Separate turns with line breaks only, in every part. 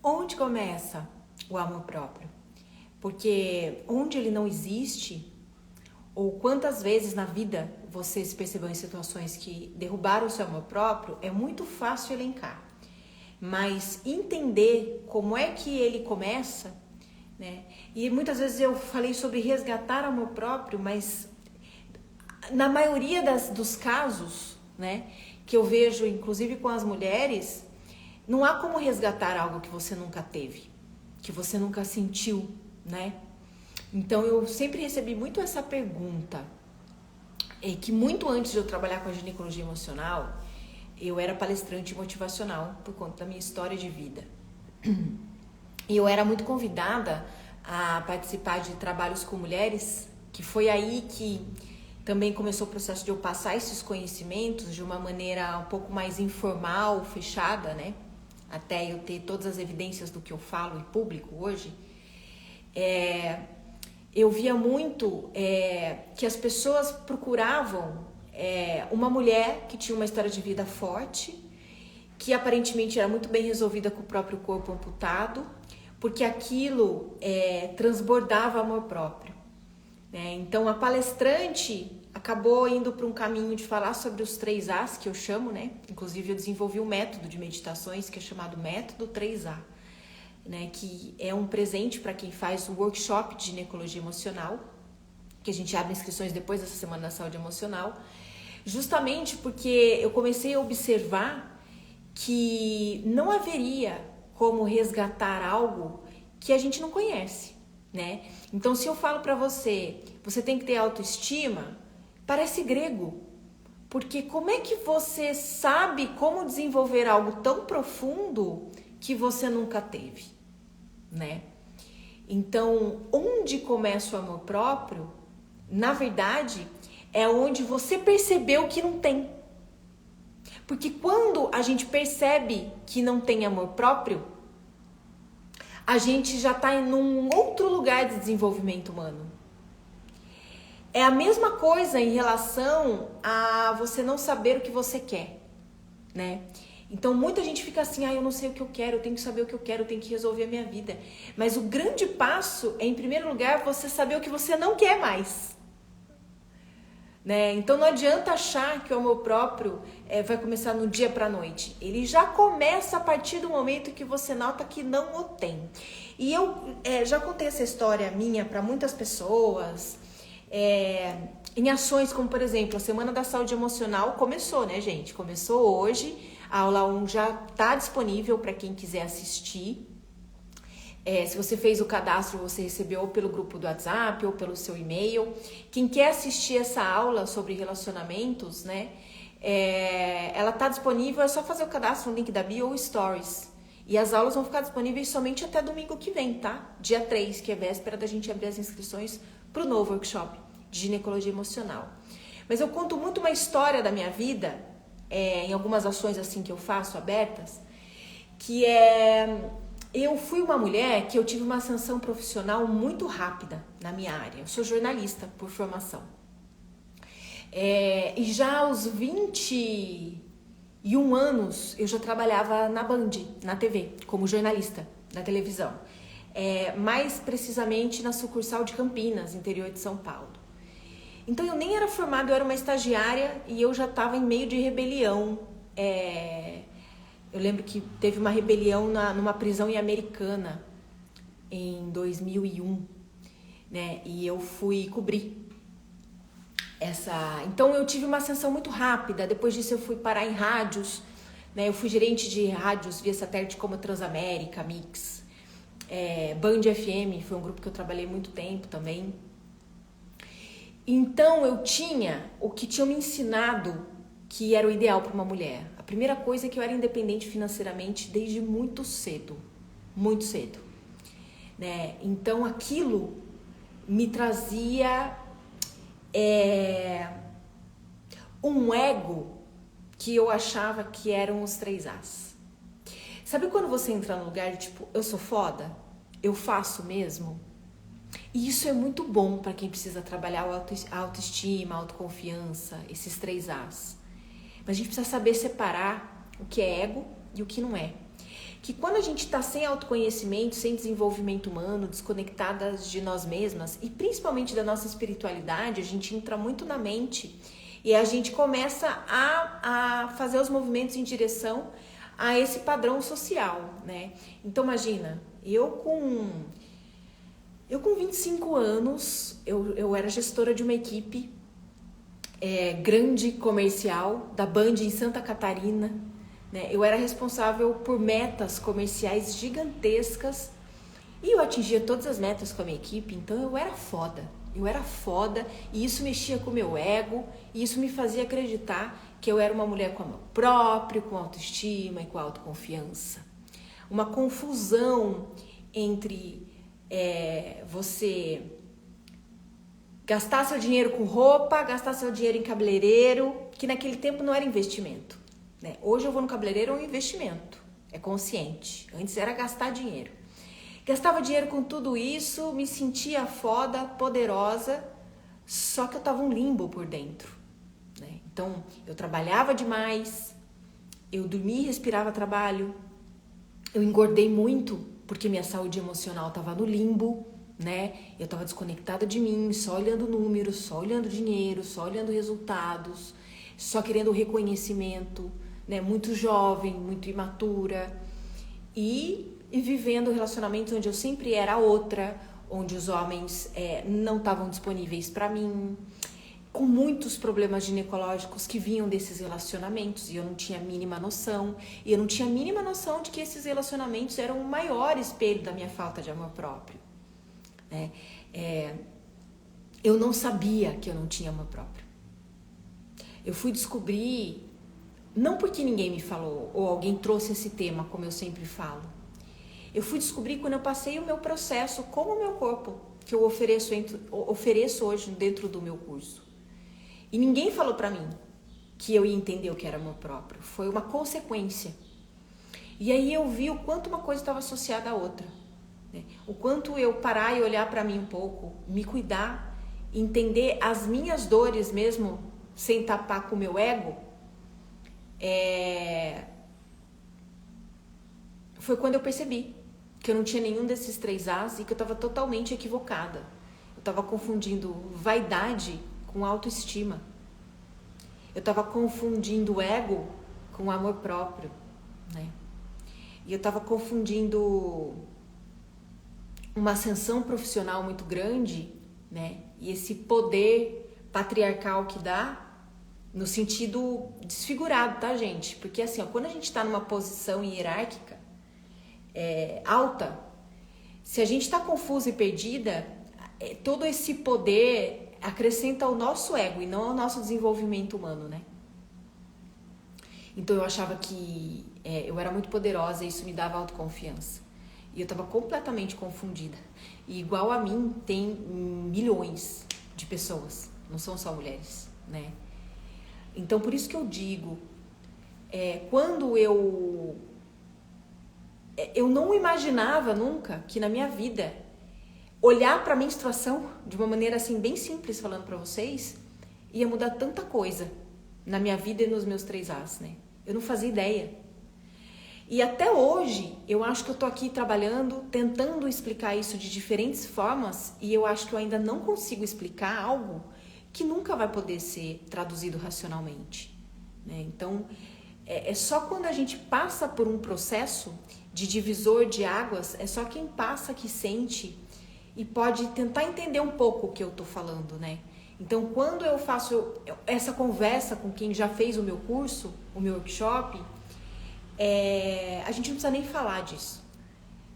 Onde começa o amor próprio? Porque onde ele não existe, ou quantas vezes na vida você se percebeu em situações que derrubaram o seu amor próprio, é muito fácil elencar. Mas entender como é que ele começa, né? E muitas vezes eu falei sobre resgatar amor próprio, mas na maioria dos casos, né, que eu vejo, inclusive com as mulheres, não há como resgatar algo que você nunca teve, que você nunca sentiu, né? Então eu sempre recebi muito essa pergunta, que muito antes de eu trabalhar com a ginecologia emocional, eu era palestrante motivacional por conta da minha história de vida. E eu era muito convidada a participar de trabalhos com mulheres, que foi aí que também começou o processo de eu passar esses conhecimentos de uma maneira um pouco mais informal, fechada, né? Até eu ter todas as evidências do que eu falo em público hoje. Eu via muito que as pessoas procuravam uma mulher que tinha uma história de vida forte, que aparentemente era muito bem resolvida com o próprio corpo amputado, porque aquilo transbordava amor próprio. Então a palestrante acabou indo para um caminho de falar sobre os 3 As, que eu chamo, né? Inclusive eu desenvolvi um método de meditações que é chamado Método 3A, né? Que é um presente para quem faz o workshop de ginecologia emocional, que a gente abre inscrições depois dessa Semana da Saúde Emocional, justamente porque eu comecei a observar que não haveria como resgatar algo que a gente não conhece, né? Então, se eu falo para você, você tem que ter autoestima, parece grego, porque como é que você sabe como desenvolver algo tão profundo que você nunca teve, né? Então, onde começa o amor próprio, na verdade, é onde você percebeu que não tem. Porque quando a gente percebe que não tem amor próprio, a gente já está em um outro lugar de desenvolvimento humano. É a mesma coisa em relação a você não saber o que você quer, né? Então muita gente fica assim, eu não sei o que eu quero, eu tenho que saber o que eu quero, eu tenho que resolver a minha vida. Mas o grande passo é, em primeiro lugar, você saber o que você não quer mais. Né? Então não adianta achar que o amor próprio vai começar no dia para a noite. Ele já começa a partir do momento que você nota que não o tem. E eu já contei essa história minha para muitas pessoas, em ações como, por exemplo, a Semana da Saúde Emocional começou, né, gente? Começou hoje, a aula 1 já está disponível para quem quiser assistir. Se você fez o cadastro, você recebeu ou pelo grupo do WhatsApp ou pelo seu e-mail. Quem quer assistir essa aula sobre relacionamentos, né? Ela está disponível, é só fazer o cadastro no link da bio ou Stories. E as aulas vão ficar disponíveis somente até domingo que vem, tá? Dia 3, que é véspera da gente abrir as inscrições para o novo workshop de ginecologia emocional. Mas eu conto muito uma história da minha vida, em algumas ações assim que eu faço, abertas, que eu fui uma mulher que eu tive uma ascensão profissional muito rápida na minha área. Eu sou jornalista por formação. E já aos 21 anos eu já trabalhava na Band, na TV, como jornalista na televisão. Mais precisamente na sucursal de Campinas, interior de São Paulo. Então eu nem era formada, eu era uma estagiária e eu já estava em meio de rebelião. Eu lembro que teve uma rebelião numa prisão em Americana em 2001, né? E eu fui cobrir essa. Então eu tive uma ascensão muito rápida. Depois disso eu fui parar em rádios, né? Eu fui gerente de rádios via satélite como Transamérica, Mix, Band FM, foi um grupo que eu trabalhei muito tempo também. Então eu tinha o que tinham me ensinado que era o ideal para uma mulher. A primeira coisa é que eu era independente financeiramente desde muito cedo, né? Então aquilo me trazia um ego que eu achava que eram os 3 As. Sabe quando você entra num lugar de tipo, eu sou foda, eu faço mesmo? E isso é muito bom para quem precisa trabalhar a autoestima, a autoconfiança, esses 3 As. Mas a gente precisa saber separar o que é ego e o que não é. que quando a gente está sem autoconhecimento, sem desenvolvimento humano, desconectadas de nós mesmas e principalmente da nossa espiritualidade, a gente entra muito na mente e a gente começa a fazer os movimentos em direção a esse padrão social, né? Então imagina, eu com 25 anos, eu era gestora de uma equipe grande comercial da Band em Santa Catarina, né? Eu era responsável por metas comerciais gigantescas e eu atingia todas as metas com a minha equipe, então eu era foda e isso mexia com o meu ego e isso me fazia acreditar que eu era uma mulher com amor próprio, com autoestima e com autoconfiança. Uma confusão entre você gastar seu dinheiro com roupa, gastar seu dinheiro em cabeleireiro, que naquele tempo não era investimento, né? Hoje eu vou no cabeleireiro, é um investimento, é consciente. Antes era gastar dinheiro. Gastava dinheiro com tudo isso, me sentia foda, poderosa, só que eu tava um limbo por dentro, né? Então, eu trabalhava demais, eu dormia e respirava trabalho, eu engordei muito, porque minha saúde emocional tava no limbo, né? Eu tava desconectada de mim, só olhando números, só olhando dinheiro, só olhando resultados, só querendo reconhecimento, né? Muito jovem, muito imatura e vivendo relacionamentos onde eu sempre era a outra, onde os homens não estavam disponíveis para mim, com muitos problemas ginecológicos que vinham desses relacionamentos e eu não tinha a mínima noção. E eu não tinha a mínima noção de que esses relacionamentos eram o maior espelho da minha falta de amor próprio, né? Eu não sabia que eu não tinha amor próprio. Eu fui descobrir, não porque ninguém me falou ou alguém trouxe esse tema, como eu sempre falo. Eu fui descobrir quando eu passei o meu processo com o meu corpo, que eu ofereço hoje dentro do meu curso. E ninguém falou pra mim que eu ia entender o que era amor próprio. Foi uma consequência. E aí eu vi o quanto uma coisa estava associada à outra, né? O quanto eu parar e olhar pra mim um pouco, me cuidar, entender as minhas dores mesmo, sem tapar com o meu ego, foi quando eu percebi que eu não tinha nenhum desses 3 As e que eu estava totalmente equivocada. Eu estava confundindo vaidade com autoestima. Eu estava confundindo ego com amor próprio, né? E eu estava confundindo uma ascensão profissional muito grande, né? E esse poder patriarcal que dá, no sentido desfigurado, tá, gente? Porque assim, ó, quando a gente está numa posição hierárquica alta, se a gente está confusa e perdida, todo esse poder acrescenta ao nosso ego e não ao nosso desenvolvimento humano, né? Então eu achava que eu era muito poderosa e isso me dava autoconfiança. E eu estava completamente confundida. E igual a mim tem milhões de pessoas, não são só mulheres, né? Então por isso que eu digo, quando eu não imaginava nunca que na minha vida olhar para a menstruação de uma maneira assim bem simples, falando para vocês, ia mudar tanta coisa na minha vida e nos meus 3 As, né? Eu não fazia ideia. E até hoje eu acho que eu tô aqui trabalhando, tentando explicar isso de diferentes formas e eu acho que eu ainda não consigo explicar algo que nunca vai poder ser traduzido racionalmente, né? Então é só quando a gente passa por um processo de divisor de águas, é só quem passa que sente e pode tentar entender um pouco o que eu tô falando, né? Então, quando eu faço essa conversa com quem já fez o meu curso, o meu workshop, a gente não precisa nem falar disso,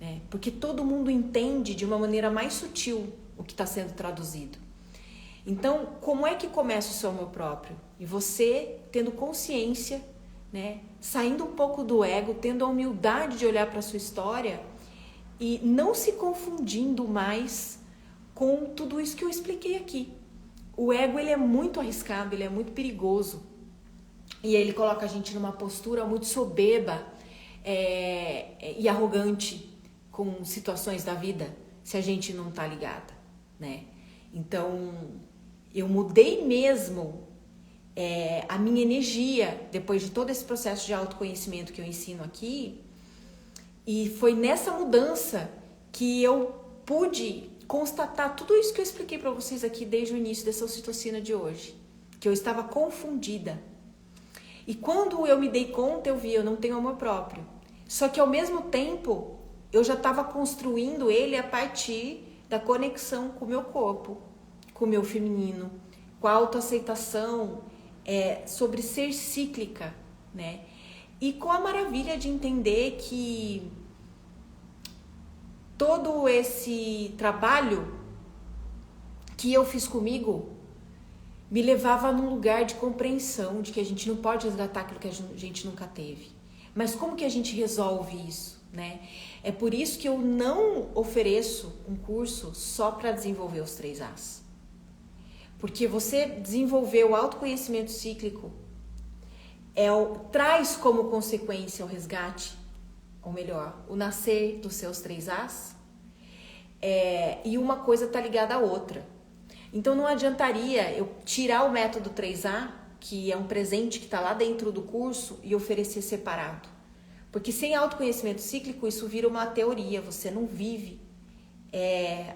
né? Porque todo mundo entende de uma maneira mais sutil o que está sendo traduzido. Então, como é que começa o seu amor próprio? E você tendo consciência, né? Saindo um pouco do ego, tendo a humildade de olhar para a sua história e não se confundindo mais com tudo isso que eu expliquei aqui. O ego, ele é muito arriscado, ele é muito perigoso. E ele coloca a gente numa postura muito soberba e arrogante com situações da vida, se a gente não tá ligada, né? Então, eu mudei mesmo a minha energia, depois de todo esse processo de autoconhecimento que eu ensino aqui, E foi nessa mudança que eu pude constatar tudo isso que eu expliquei para vocês aqui desde o início dessa ocitocina de hoje, que eu estava confundida. E quando eu me dei conta, eu vi, eu não tenho amor próprio. Só que ao mesmo tempo, eu já estava construindo ele a partir da conexão com o meu corpo, com o meu feminino, com a autoaceitação, sobre ser cíclica, né? E com a maravilha de entender que todo esse trabalho que eu fiz comigo me levava num lugar de compreensão de que a gente não pode resgatar aquilo que a gente nunca teve. Mas como que a gente resolve isso, né? É por isso que eu não ofereço um curso só para desenvolver os 3As. Porque você desenvolver o autoconhecimento cíclico traz como consequência o resgate, ou melhor, o nascer dos seus 3As, e uma coisa está ligada à outra. Então não adiantaria eu tirar o método 3A, que é um presente que está lá dentro do curso, e oferecer separado. Porque sem autoconhecimento cíclico isso vira uma teoria, você não vive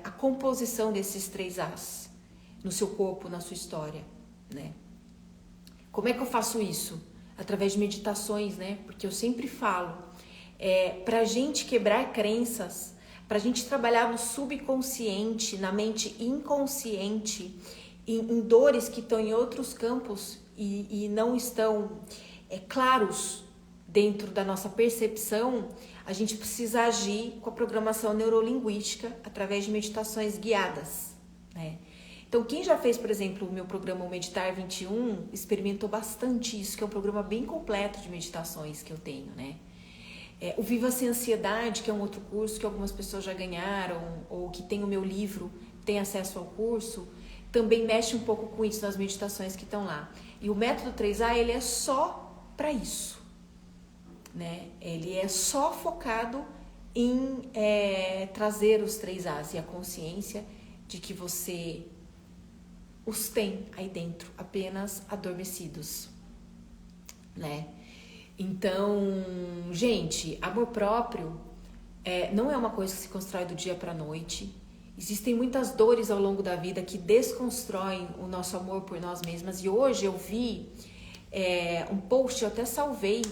a composição desses 3As no seu corpo, na sua história, né? Como é que eu faço isso? Através de meditações, né? Porque eu sempre falo, pra gente quebrar crenças, pra gente trabalhar no subconsciente, na mente inconsciente, em dores que estão em outros campos e não estão claros dentro da nossa percepção, a gente precisa agir com a programação neurolinguística através de meditações guiadas, né? Então, quem já fez, por exemplo, o meu programa Meditar 21, experimentou bastante isso, que é um programa bem completo de meditações que eu tenho, né? O Viva Sem Ansiedade, que é um outro curso que algumas pessoas já ganharam, ou que tem o meu livro, tem acesso ao curso, também mexe um pouco com isso nas meditações que estão lá. E o método 3A, ele é só para isso, né? Ele é só focado em trazer os 3As e a consciência de que você os tem aí dentro, apenas adormecidos, né? Então, gente, amor próprio não é uma coisa que se constrói do dia para a noite. Existem muitas dores ao longo da vida que desconstroem o nosso amor por nós mesmas. E hoje eu vi um post, eu até salvei,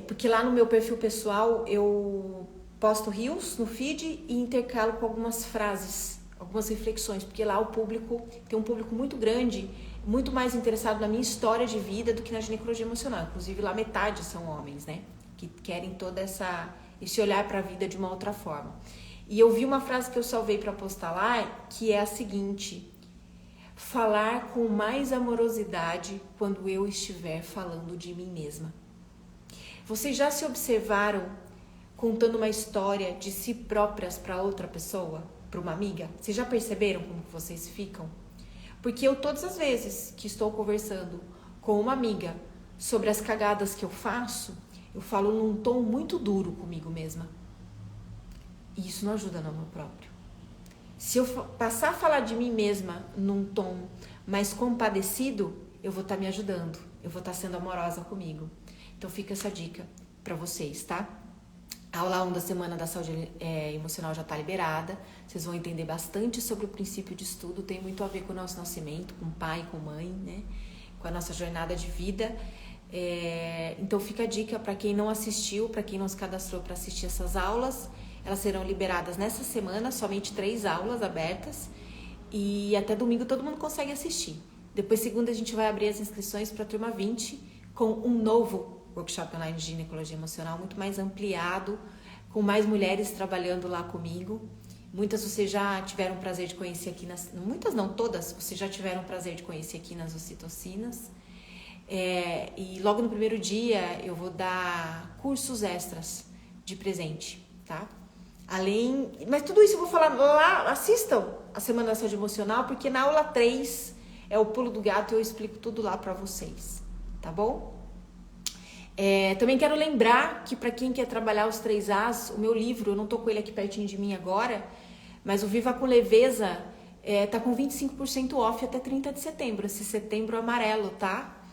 porque lá no meu perfil pessoal eu posto reels no feed e intercalo com algumas frases, algumas reflexões, porque lá tem um público muito grande, muito mais interessado na minha história de vida do que na ginecologia emocional. Inclusive lá metade são homens, né? Que querem todo esse olhar para a vida de uma outra forma. E eu vi uma frase que eu salvei para postar lá, que é a seguinte: falar com mais amorosidade quando eu estiver falando de mim mesma. Vocês já se observaram contando uma história de si próprias para outra pessoa? Para uma amiga? Vocês já perceberam como que vocês ficam? Porque eu, todas as vezes que estou conversando com uma amiga sobre as cagadas que eu faço, eu falo num tom muito duro comigo mesma. E isso não ajuda no amor próprio. Se eu passar a falar de mim mesma num tom mais compadecido, eu vou estar me ajudando, eu vou estar sendo amorosa comigo. Então fica essa dica para vocês, tá? A aula 1 da Semana da Saúde Emocional já está liberada. Vocês vão entender bastante sobre o princípio de estudo. Tem muito a ver com o nosso nascimento, com pai, com mãe, né? Com a nossa jornada de vida. Então fica a dica para quem não assistiu, para quem não se cadastrou para assistir essas aulas. Elas serão liberadas nessa semana, somente 3 aulas abertas. E até domingo todo mundo consegue assistir. Depois, segunda, a gente vai abrir as inscrições para a turma 20 com um novo workshop online de ginecologia emocional, muito mais ampliado, com mais mulheres trabalhando lá comigo. Muitas vocês já tiveram o prazer de conhecer aqui, muitas não, todas, vocês já tiveram o prazer de conhecer aqui nas ocitocinas. E logo no primeiro dia eu vou dar cursos extras de presente, tá? Mas tudo isso eu vou falar lá, assistam a Semana da Saúde Emocional, porque na aula 3 é o pulo do gato e eu explico tudo lá pra vocês, tá bom? Também quero lembrar que para quem quer trabalhar os 3As, o meu livro, eu não tô com ele aqui pertinho de mim agora, mas o Viva com Leveza tá com 25% off até 30 de setembro, esse setembro amarelo, tá?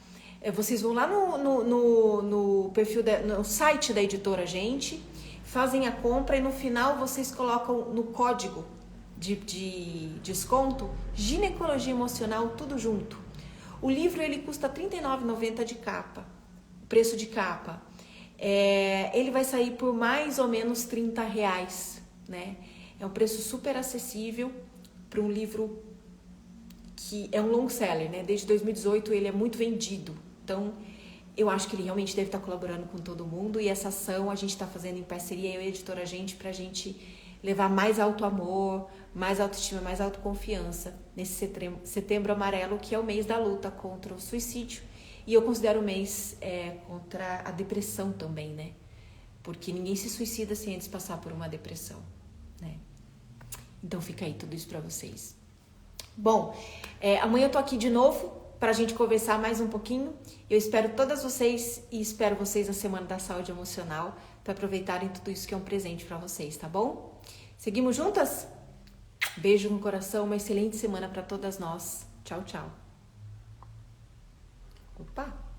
Vocês vão lá no perfil, no site da editora, gente, fazem a compra e no final vocês colocam no código de desconto ginecologia emocional, tudo junto. O livro ele custa R$ 39,90 de capa, preço de capa. Ele vai sair por mais ou menos R$ 30, né? É um preço super acessível para um livro que é um long seller, né? Desde 2018 ele é muito vendido. Então, eu acho que ele realmente deve estar colaborando com todo mundo. E essa ação a gente está fazendo em parceria, eu e a editora Gente, para a gente levar mais auto-amor, mais autoestima, mais autoconfiança nesse setembro amarelo, que é o mês da luta contra o suicídio. E eu considero o mês contra a depressão também, né? Porque ninguém se suicida sem antes passar por uma depressão, né? Então fica aí tudo isso para vocês. Bom, amanhã eu tô aqui de novo pra gente conversar mais um pouquinho. Eu espero todas vocês e espero vocês na Semana da Saúde Emocional para aproveitarem tudo isso que é um presente para vocês, tá bom? Seguimos juntas? Beijo no coração, uma excelente semana para todas nós. Tchau, tchau. Opa!